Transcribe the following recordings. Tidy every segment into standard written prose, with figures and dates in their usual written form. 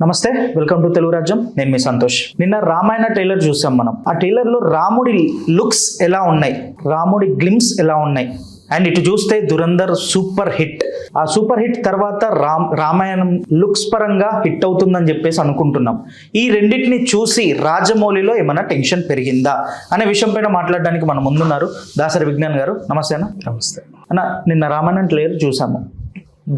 నమస్తే, welcome to Telugu రాజ్యం. నేను మీ సంతోష్. నిన్న రామాయణ ట్రైలర్ చూసాం మనం. ఆ ట్రైలర్లో రాముడి లుక్స్ ఎలా ఉన్నాయి, రాముడి గ్లిమ్స్ ఎలా ఉన్నాయి, అండ్ ఇటు చూస్తే దురంధర్ సూపర్ హిట్. ఆ సూపర్ హిట్ తర్వాత రామాయణం లుక్స్ పరంగా హిట్ అవుతుందని చెప్పేసి అనుకుంటున్నాం. ఈ రెండింటిని చూసి రాజమౌళిలో ఏమైనా టెన్షన్ పెరిగిందా అనే విషయం పైన మాట్లాడడానికి మన ముందున్నారు దాసరి విజ్ఞాన్ గారు. నమస్తే అన్న. నమస్తే అన్న, నిన్న రామాయణం ట్రైలర్ చూసాము.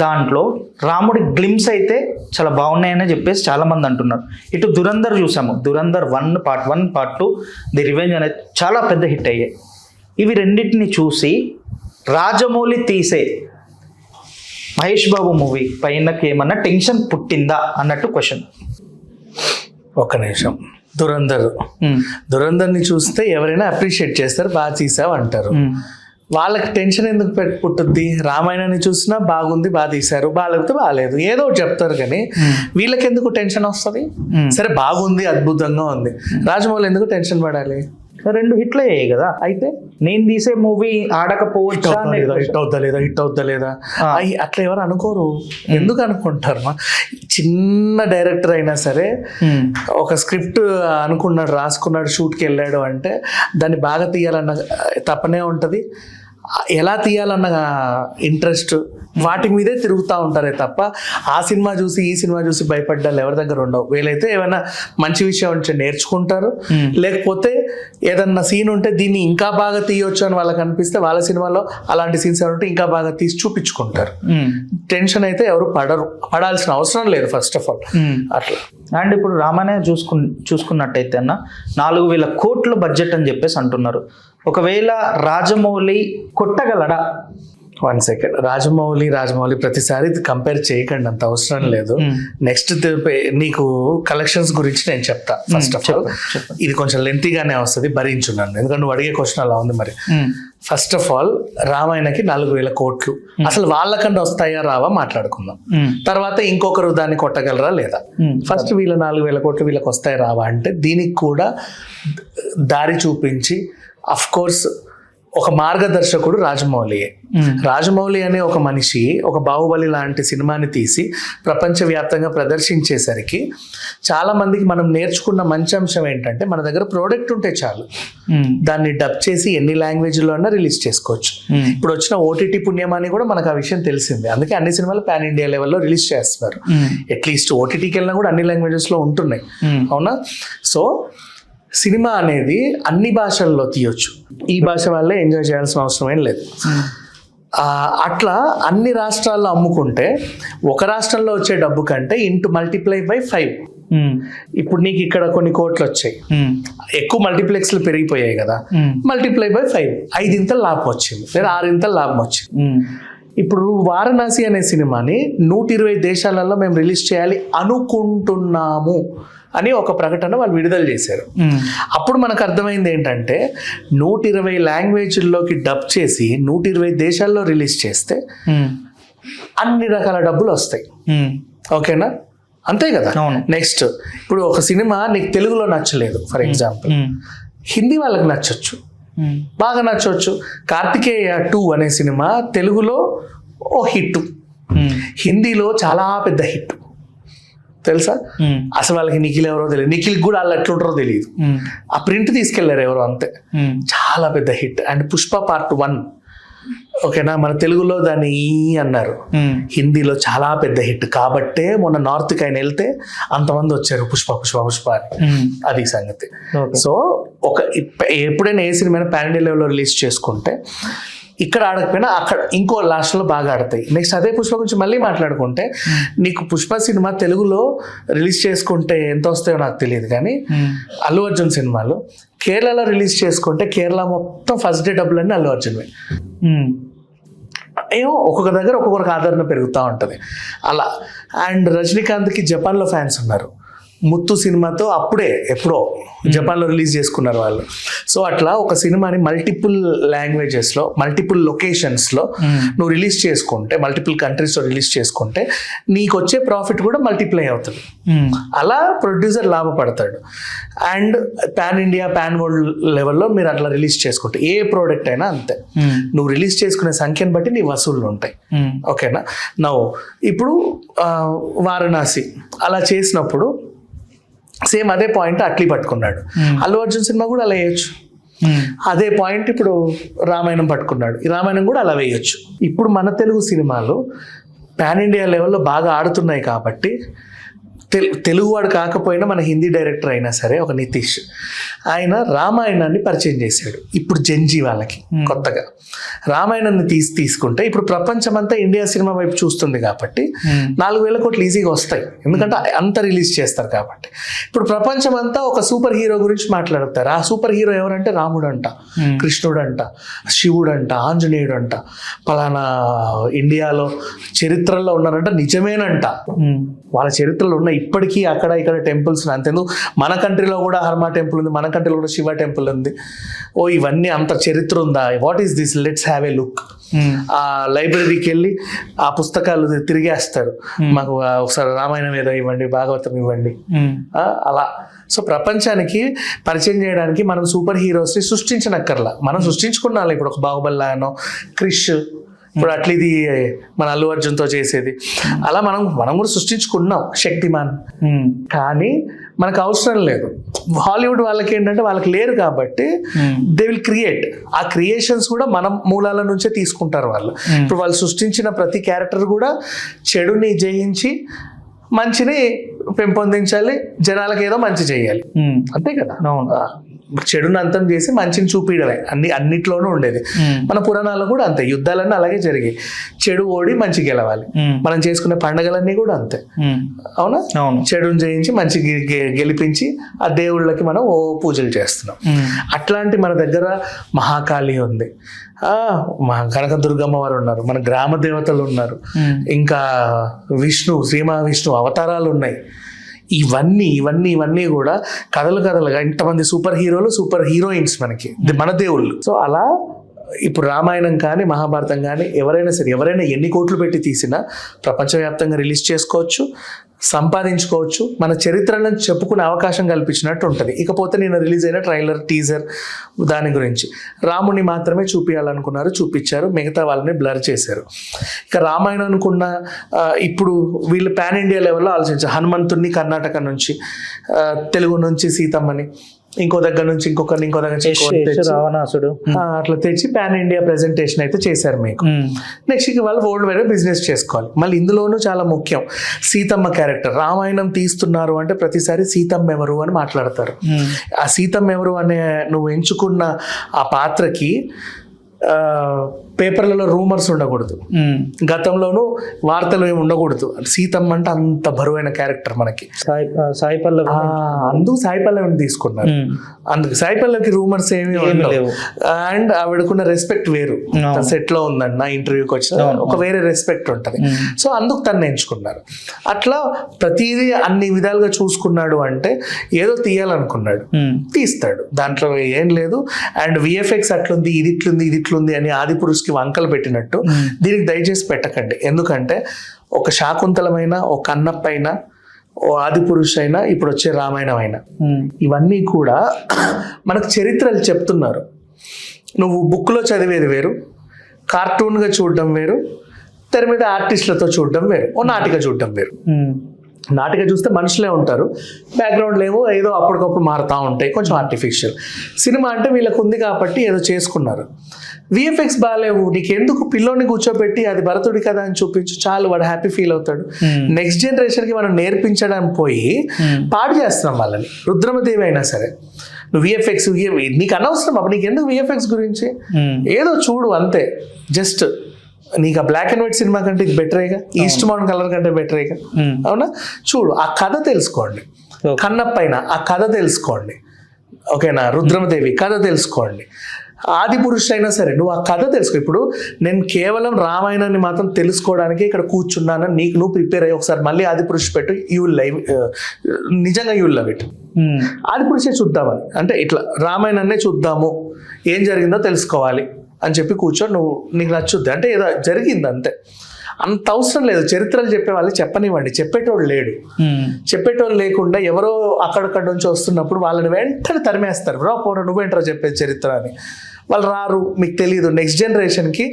దాంట్లో రాముడి గ్లిమ్స్ అయితే చాలా బాగున్నాయని చెప్పేసి చాలామంది అంటున్నారు. ఇటు దురంధర్ చూసాము. Dhurandhar part 1 part 2 the revenge అనేది చాలా పెద్ద హిట్ అయ్యాయి. ఇవి రెండింటిని చూసి రాజమౌళి తీసే మహేష్ బాబు మూవీ పైనకి ఏమన్నా టెన్షన్ పుట్టిందా అన్నట్టు క్వశ్చన్. ఒక్క నిమిషం. దురంధర్ని చూస్తే ఎవరైనా అప్రిషియేట్ చేస్తారు, బాగా తీసావు అంటారు. వాళ్ళకి టెన్షన్ ఎందుకు పుట్టుద్ది? రామాయణాన్ని చూసినా బాగుంది, బాగా తీశారు, బాగాలేకపోతే బాగాలేదు, ఏదో ఒకటి చెప్తారు. కానీ వీళ్ళకి ఎందుకు టెన్షన్ వస్తుంది? సరే బాగుంది, అద్భుతంగా ఉంది, రాజమౌళి ఎందుకు టెన్షన్ పడాలి? 2 హిట్లు అయ్యాయి కదా. అయితే నేను తీసే మూవీ ఆడకపోవచ్చు, హిట్ అవుతా లేదా అట్లా ఎవరు అనుకోరు. ఎందుకు అనుకుంటారు? చిన్న డైరెక్టర్ అయినా సరే ఒక స్క్రిప్ట్ అనుకున్నాడు, రాసుకున్నాడు, షూట్కి వెళ్ళాడు అంటే దాన్ని బాగా తీయాలన్న తప్పనే ఉంటుంది. ఎలా తీయాలన్న ఇంట్రెస్ట్ వాటి మీదే తిరుగుతూ ఉంటారే తప్ప ఆ సినిమా చూసి ఈ సినిమా చూసి భయపడ్డాలు ఎవరి దగ్గర ఉండవు. వీళ్ళైతే ఏమైనా మంచి విషయం ఉంటే నేర్చుకుంటారు, లేకపోతే ఏదన్నా సీన్ ఉంటే దీన్ని ఇంకా బాగా తీయొచ్చు అని వాళ్ళకి అనిపిస్తే వాళ్ళ సినిమాలో అలాంటి సీన్స్ ఉంటే ఇంకా బాగా తీసి చూపించుకుంటారు. టెన్షన్ అయితే ఎవరు పడాల్సిన అవసరం లేదు ఫస్ట్ ఆఫ్ ఆల్. అట్లా. అండ్ ఇప్పుడు రామాయణ చూసుకున్నట్టయితే అన్న 4,000 కోట్ల బడ్జెట్ అని చెప్పేసి అంటున్నారు. ఒకవేళ రాజమౌళి కొట్టగలడా? 1 సెకండ్. రాజమౌళి ప్రతిసారి కంపేర్ చేయకండి, అంత అవసరం లేదు. నెక్స్ట్ నీకు కలెక్షన్స్ గురించి నేను చెప్తా. ఫస్ట్ ఆఫ్ ఆల్ ఇది కొంచెం లెంతీగానే వస్తుంది, భరించున్నాను, ఎందుకంటే నువ్వు అడిగే క్వశ్చన్ అలా ఉంది. మరి ఫస్ట్ ఆఫ్ ఆల్ రామాయణకి 4,000 కోట్లు అసలు వాళ్ళకంటే వస్తాయా రావా మాట్లాడుకుందాం. తర్వాత ఇంకొకరు దాన్ని కొట్టగలరా లేదా. ఫస్ట్ వీళ్ళ 4,000 కోట్లు వీళ్ళకి వస్తాయి రావా అంటే దీనికి కూడా దారి చూపించి అఫ్ కోర్స్ ఒక మార్గదర్శకుడు రాజమౌళి అనే ఒక మనిషి ఒక బాహుబలి లాంటి సినిమాని తీసి ప్రపంచవ్యాప్తంగా ప్రదర్శించేసరికి చాలా మందికి మనం నేర్చుకున్న మంచి అంశం ఏంటంటే మన దగ్గర ప్రోడక్ట్ ఉంటే చాలు, దాన్ని డబ్ చేసి ఎన్ని లాంగ్వేజ్లో అన్నా రిలీజ్ చేసుకోవచ్చు. ఇప్పుడు వచ్చిన ఓటీటీ పుణ్యమాని కూడా మనకు ఆ విషయం తెలిసిందే. అందుకే అన్ని సినిమాలు పాన్ ఇండియా లెవెల్లో రిలీజ్ చేస్తున్నారు. అట్లీస్ట్ ఓటీటీకి వెళ్ళినా కూడా అన్ని లాంగ్వేజెస్లో ఉంటున్నాయి, అవునా? సో సినిమా అనేది అన్ని భాషల్లో తీయొచ్చు, ఈ భాష వల్లే ఎంజాయ్ చేయాల్సిన అవసరం ఏం లేదు. అట్లా అన్ని రాష్ట్రాల్లో అమ్ముకుంటే ఒక రాష్ట్రంలో వచ్చే డబ్బు కంటే మల్టిప్లై బై 5. ఇప్పుడు నీకు ఇక్కడ కొన్ని కోట్లు వచ్చాయి, ఎక్కువ మల్టీప్లెక్స్లు పెరిగిపోయాయి కదా, మల్టిప్లై బై 5, 5 ఇంతలు లాభం వచ్చింది లేదా 6 ఇంతలు లాభం వచ్చింది. ఇప్పుడు వారణాసి అనే సినిమాని 120 దేశాలలో మేము రిలీజ్ చేయాలి అనుకుంటున్నాము అని ఒక ప్రకటన వాళ్ళు విడుదల చేశారు. అప్పుడు మనకు అర్థమైంది ఏంటంటే 120 లాంగ్వేజ్ల్లోకి డబ్ చేసి 120 దేశాల్లో రిలీజ్ చేస్తే అన్ని రకాల డబ్బులు వస్తాయి. ఓకేనా? అంతే కదా. నెక్స్ట్ ఇప్పుడు ఒక సినిమా నీకు తెలుగులో నచ్చలేదు ఫర్ ఎగ్జాంపుల్, హిందీ వాళ్ళకి నచ్చొచ్చు, బాగా నచ్చవచ్చు. కార్తికేయ 2 అనే సినిమా తెలుగులో ఓ హిట్, హిందీలో చాలా పెద్ద హిట్, తెలుసా? అసలు వాళ్ళకి నిఖిల్ ఎవరో తెలియదు, నిఖిల్ కూడా వాళ్ళు ఎట్లుంటారో తెలియదు. ఆ ప్రింట్ తీసుకెళ్లారు ఎవరో, అంతే. చాలా పెద్ద హిట్. అండ్ పుష్ప పార్ట్ 1, ఓకేనా, మన తెలుగులో దాన్ని అన్నారు, హిందీలో చాలా పెద్ద హిట్. కాబట్టే మొన్న నార్త్కి ఆయన వెళ్తే అంతమంది వచ్చారు పుష్ప అది సంగతి. సో ఎప్పుడైనా ఏ సినిమా పాన్ ఇండియా లెవెల్లో రిలీజ్ చేసుకుంటే ఇక్కడ ఆడకపోయినా అక్కడ ఇంకో లాస్ట్లో బాగా ఆడతాయి. నెక్స్ట్ అదే పుష్ప గురించి మళ్ళీ మాట్లాడుకుంటే నీకు పుష్ప సినిమా తెలుగులో రిలీజ్ చేసుకుంటే ఎంత వస్తాయో నాకు తెలియదు, కానీ అల్లు అర్జున్ సినిమాలు కేరళలో రిలీజ్ చేసుకుంటే కేరళ మొత్తం ఫస్ట్ డే డబ్బులన్నీ అల్లు అర్జున్వే. ఏమో ఒక్కొక్క దగ్గర ఒక్కొక్కరికి ఆదరణ పెరుగుతూ ఉంటుంది అలా. అండ్ రజనీకాంత్కి జపాన్లో ఫ్యాన్స్ ఉన్నారు, ముత్తు సినిమాతో అప్పుడే ఎప్పుడో జపాన్లో రిలీజ్ చేసుకున్నారు వాళ్ళు. సో అట్లా ఒక సినిమాని మల్టిపుల్ లాంగ్వేజెస్లో మల్టిపుల్ లొకేషన్స్లో నువ్వు రిలీజ్ చేసుకుంటే, మల్టిపుల్ కంట్రీస్లో రిలీజ్ చేసుకుంటే నీకు వచ్చే ప్రాఫిట్ కూడా మల్టిప్లై అవుతుంది. అలా ప్రొడ్యూసర్ లాభపడతాడు. And pan India pan world లెవెల్లో మీరు అట్లా రిలీజ్ చేసుకుంటే ఏ ప్రోడక్ట్ అయినా అంతే, నువ్వు రిలీజ్ చేసుకునే సంఖ్యను బట్టి నీ వసూళ్ళు ఉంటాయి. ఓకేనా? ఇప్పుడు వారణాసి అలా చేసినప్పుడు సేమ్ అదే పాయింట్ అట్లీ పట్టుకున్నాడు. అల్లు అర్జున్ సినిమా కూడా అలా వేయచ్చు. అదే పాయింట్ ఇప్పుడు రామాయణం పట్టుకున్నాడు, ఈ రామాయణం కూడా అలా వేయచ్చు. ఇప్పుడు మన తెలుగు సినిమాలు పాన్ ఇండియా లెవెల్లో బాగా ఆడుతున్నాయి కాబట్టి తెలుగువాడు కాకపోయినా మన హిందీ డైరెక్టర్ అయినా సరే, ఒక నితీష్, ఆయన రామాయణాన్ని పరిచయం చేశాడు. ఇప్పుడు జెన్జీ వాళ్ళకి కొత్తగా రామాయణాన్ని తీసుకుంటే ఇప్పుడు ప్రపంచం అంతా ఇండియా సినిమా వైపు చూస్తుంది కాబట్టి 4,000 కోట్లు ఈజీగా వస్తాయి, ఎందుకంటే అంత రిలీజ్ చేస్తారు కాబట్టి. ఇప్పుడు ప్రపంచం అంతా ఒక సూపర్ హీరో గురించి మాట్లాడతారు. ఆ సూపర్ హీరో ఎవరంటే రాముడు అంట, కృష్ణుడు అంట, శివుడు అంట, ఆంజనేయుడు అంట, పలానా ఇండియాలో చరిత్రలో ఉన్నారంట, నిజమేనంట. వాళ్ళ చరిత్రలో ఉన్న ఇప్పటికీ అక్కడ ఇక్కడ టెంపుల్స్ అంతేందుకు మన కంట్రీలో కూడా హర్మా టెంపుల్ ఉంది, మన కంట్రీలో కూడా శివ టెంపుల్ ఉంది. ఓ ఇవన్నీ అంత చరిత్ర ఉందా? What is this? Let's have a look. ఆ లైబ్రరీకి వెళ్ళి ఆ పుస్తకాలు తిరిగేస్తారు, మాకు ఒకసారి రామాయణం ఏదో ఇవ్వండి, భాగవతం ఇవ్వండి, అలా. సో ప్రపంచానికి పరిచయం చేయడానికి మనం సూపర్ హీరోస్ని సృష్టించనక్కర్లా, మనం సృష్టించుకున్నాం. ఇప్పుడు ఒక బాహుబలినో, క్రిష్, ఇప్పుడు అట్లీది మన అల్లు అర్జున్తో చేసేది, అలా మనం కూడా సృష్టించుకున్నాం, శక్తిమాన్. కానీ మనకు అవసరం లేదు. హాలీవుడ్ వాళ్ళకి ఏంటంటే వాళ్ళకి లేరు కాబట్టి దే విల్ క్రియేట్. ఆ క్రియేషన్స్ కూడా మన మూలాల నుంచే తీసుకుంటారు వాళ్ళు. ఇప్పుడు వాళ్ళు సృష్టించిన ప్రతి క్యారెక్టర్ కూడా చెడుని జయించి మంచిని పెంపొందించాలి, జనాలకు ఏదో మంచి చేయాలి, అంతే కదా. చెడుని అంతం చేసి మంచిని చూపించడమే అన్నిట్లోనూ ఉండేది. మన పురాణాల్లో కూడా అంతే, యుద్ధాలన్నీ అలాగే జరిగాయి. చెడు ఓడి మంచి గెలవాలి. మనం చేసుకునే పండగలన్నీ కూడా అంతే, అవునా? చెడుని జయించి మంచి గెలిపించి ఆ దేవుళ్ళకి మనం పూజలు చేస్తున్నాం. అట్లాంటి మన దగ్గర మహాకాళి ఉంది, మా కనకదుర్గమ్మ వారు ఉన్నారు, మన గ్రామ దేవతలు ఉన్నారు, ఇంకా విష్ణు, శ్రీ మహావిష్ణు అవతారాలు ఉన్నాయి. ఇవన్నీ కూడా కథలుగా ఇంతమంది సూపర్ హీరోలు, సూపర్ హీరోయిన్స్ మనకి మన దేవుళ్ళు. సో అలా ఇప్పుడు రామాయణం కానీ మహాభారతం కానీ ఎవరైనా ఎన్ని కోట్లు పెట్టి తీసినా ప్రపంచవ్యాప్తంగా రిలీజ్ చేసుకోవచ్చు, సంపాదించుకోవచ్చు, మన చరిత్రను చెప్పుకునే అవకాశం కల్పించినట్టు ఉంటుంది. ఇకపోతే నేను రిలీజ్ అయిన ట్రైలర్, టీజర్ దాని గురించి రాముని మాత్రమే చూపించాలనుకున్నారు, చూపించారు, మిగతా వాళ్ళని బ్లర్ చేశారు. ఇక రామాయణం అనుకున్న ఇప్పుడు వీళ్ళు పాన్ ఇండియా లెవెల్లో ఆలోచించారు. హనుమంతుడిని కర్ణాటక నుంచి, తెలుగు నుంచి సీతమ్మని, ఇంకో దగ్గర నుంచి ఇంకొకరిని, ఇంకో దగ్గర నుంచి రావణాసుడు, అట్లా తెచ్చి పాన్ ఇండియా ప్రెజెంటేషన్ అయితే చేశారు మీకు. నెక్స్ట్ ఇక వాళ్ళు వరల్డ్ వైడ్ బిజినెస్ చేసుకోవాలి. మళ్ళీ ఇందులోనూ చాలా ముఖ్యం సీతమ్మ క్యారెక్టర్. రామాయణం తీస్తున్నారు అంటే ప్రతిసారి సీతమ్మ ఎవరు అని మాట్లాడతారు. ఆ సీతమ్మ ఎవరు అనే నువ్వు ఎంచుకున్న ఆ పాత్రకి పేపర్లలో రూమర్స్ ఉండకూడదు, గతంలోనూ వార్తలు ఏమి ఉండకూడదు. సీతమ్మ అంటే అంత బరువైన క్యారెక్టర్ మనకి. సాయి పల్లవి, అందుకు సాయి పల్లవిని తీసుకున్నారు. అందుకు సాయి పల్లవికి రూమర్స్ ఏమీ ఉండవు. అండ్ ఆవిడకున్న రెస్పెక్ట్ వేరు, సెట్ లో ఉందన్న ఇంటర్వ్యూకి వచ్చిన ఒక వేరే రెస్పెక్ట్ ఉంటుంది. సో అందుకు తను ఎంచుకున్నారు. అట్లా ప్రతిదీ అన్ని విధాలుగా చూసుకున్నాడు అంటే ఏదో తీయాలనుకున్నాడు, తీస్తాడు, దాంట్లో ఏం లేదు. అండ్ విఎఫ్ఎక్స్ అట్లుంది, ఇది ఇట్లుంది, ఇది ఇట్లుంది అని ఆదిపురుషుకి వంకలు పెట్టినట్టు దీనికి దయచేసి పెట్టకండి. ఎందుకంటే ఒక శాకుంతలమైన, ఒక కన్నప్పైన, ఓ ఆదిపురుష్ అయినా, ఇప్పుడు వచ్చే రామాయణం అయినా, ఇవన్నీ కూడా మనకు చరిత్రలు చెప్తున్నారు. నువ్వు బుక్లో చదివేది వేరు, కార్టూన్గా చూడడం వేరు, తెర మీద ఆర్టిస్టులతో చూడడం వేరు, ఓ నాటిక చూడడం వేరు. నాటిక చూస్తే మనుషులే ఉంటారు, బ్యాక్గ్రౌండ్లో ఏమో ఏదో అప్పటికప్పుడు మారుతూ ఉంటాయి, కొంచెం ఆర్టిఫిషియల్. సినిమా అంటే వీళ్ళకు ఉంది కాబట్టి ఏదో చేసుకున్నారు. విఎఫ్ఎక్స్ బాగాలేవు, నీకెందుకు పిల్లోని కూర్చోబెట్టి అది భరతుడి కదా అని చూపించు, చాలు, వాడు హ్యాపీ ఫీల్ అవుతాడు. నెక్స్ట్ జనరేషన్కి మనం నేర్పించడానికి పోయి పాడు చేస్తున్నాం వాళ్ళని. రుద్రమదేవి అయినా సరే నువ్వు విఎఫ్ఎక్స్ నీకు అనవసరం, అప్పుడు నీకు ఎందుకు విఎఫ్ఎక్స్ గురించి? ఏదో చూడు అంతే. జస్ట్ నీకు ఆ బ్లాక్ అండ్ వైట్ సినిమా కంటే ఇది బెటరేగా, ఈస్ట్ మౌంట్ కలర్ కంటే బెటరేగా, అవునా? చూడు, ఆ కథ తెలుసుకోండి. కన్నప్పైన ఆ కథ తెలుసుకోండి, ఓకేనా? రుద్రమదేవి కథ తెలుసుకోండి. ఆది పురుషుడు అయినా సరే నువ్వు ఆ కథ తెలుసుకో. ఇప్పుడు నేను కేవలం రామాయణాన్ని మాత్రం తెలుసుకోవడానికి ఇక్కడ కూర్చున్నాను, నీకు నువ్వు ప్రిపేర్ అయ్యి ఒకసారి మళ్ళీ ఆది పురుషుడు పెట్టు, యూ విల్ లైవ్, నిజంగా యూ విల్ లవ్ ఇట్. ఆది పురుషే చూద్దామని అంటే ఇట్లా రామాయణాన్నే చూద్దాము, ఏం జరిగిందో తెలుసుకోవాలి అని చెప్పి కూర్చో, నువ్వు నీకు నచ్చుద్ది అంటే ఏదో జరిగింది అంతే. అంత అవసరం లేదు, చరిత్రలు చెప్పేవాళ్ళు చెప్పనివ్వండి, చెప్పేటోడు లేడు. చెప్పేటోళ్ళు లేకుండా ఎవరో అక్కడక్కడ నుంచి వస్తున్నప్పుడు వాళ్ళని వెంటనే తరిమేస్తారు, బ్రో పోరా నువ్వేంటారో చెప్పేది చరిత్ర అని. వాళ్ళు రారు, మీకు తెలియదు. నెక్స్ట్ జనరేషన్కి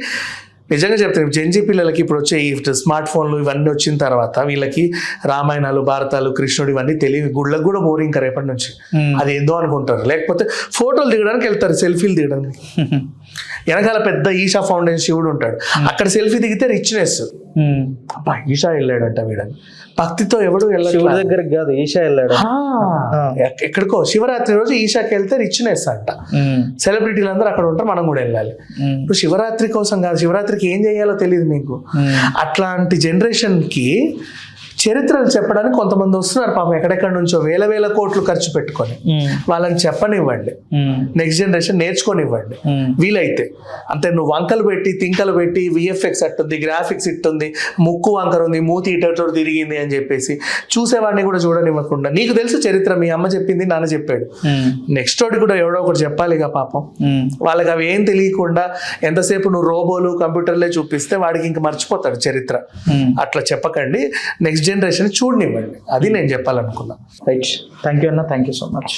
నిజంగా చెప్తాను, జెన్జీ పిల్లలకి ఇప్పుడు వచ్చే ఈ స్మార్ట్ ఫోన్లు ఇవన్నీ వచ్చిన తర్వాత వీళ్ళకి రామాయణాలు, భారతాలు, కృష్ణుడు ఇవన్నీ తెలియదు. గుళ్ళకు కూడా పోరు ఇంకా రేపటి నుంచి, అది ఏందో అనుకుంటారు. లేకపోతే ఫోటోలు దిగడానికి వెళ్తారు, సెల్ఫీలు దిగడానికి. వెనకాల పెద్ద ఈషా ఫౌండేషన్ శివుడు ఉంటాడు, అక్కడ సెల్ఫీ దిగితే రిచ్నెస్. అబ్బా ఈషా వెళ్ళాడంట వీడని, భక్తితో ఎవడు శివుడి దగ్గరికి కాదు ఈషా వెళ్ళాడు. ఎక్కడికో శివరాత్రి రోజు ఈషాకి వెళ్తే రిచ్నెస్ అంట. సెలబ్రిటీలు అందరూ అక్కడ ఉంటారు, మనం కూడా వెళ్ళాలి. ఇప్పుడు శివరాత్రి కోసం కాదు, శివరాత్రికి ఏం చేయాలో తెలియదు మీకు. అట్లాంటి జనరేషన్ కి చరిత్రలు చెప్పడానికి కొంతమంది వస్తున్నారు పాపం, ఎక్కడెక్కడ నుంచో వేల వేల కోట్లు ఖర్చు పెట్టుకొని. వాళ్ళని చెప్పనివ్వండి, నెక్స్ట్ జనరేషన్ నేర్చుకొనివ్వండి వీలైతే. అంతే, నువ్వు వంకలు పెట్టి తింకలు పెట్టి విఎఫ్ఎక్స్ అట్టుంది, గ్రాఫిక్స్ ఇట్టుంది, ముక్కు వంకర ఉంది, మూతి ఇటో తిరిగింది అని చెప్పేసి చూసేవాడిని కూడా చూడనివ్వకుండా, నీకు తెలుసు చరిత్ర, మీ అమ్మ చెప్పింది, నాన్న చెప్పాడు, నెక్స్ట్ వాడికి కూడా ఎవడో ఒకటి చెప్పాలిగా పాపం. వాళ్ళకి అవి ఏం తెలియకుండా ఎంతసేపు నువ్వు రోబోలు కంప్యూటర్లే చూపిస్తే వాడికి ఇంక మర్చిపోతాడు చరిత్ర. అట్లా చెప్పకండి, నెక్స్ట్ జనరేషన్ చూడనివ్వండి, అది నేను చెప్పాలనుకున్నా. రైట్, థ్యాంక్ యూ అన్న, థ్యాంక్ యూ సో మచ్.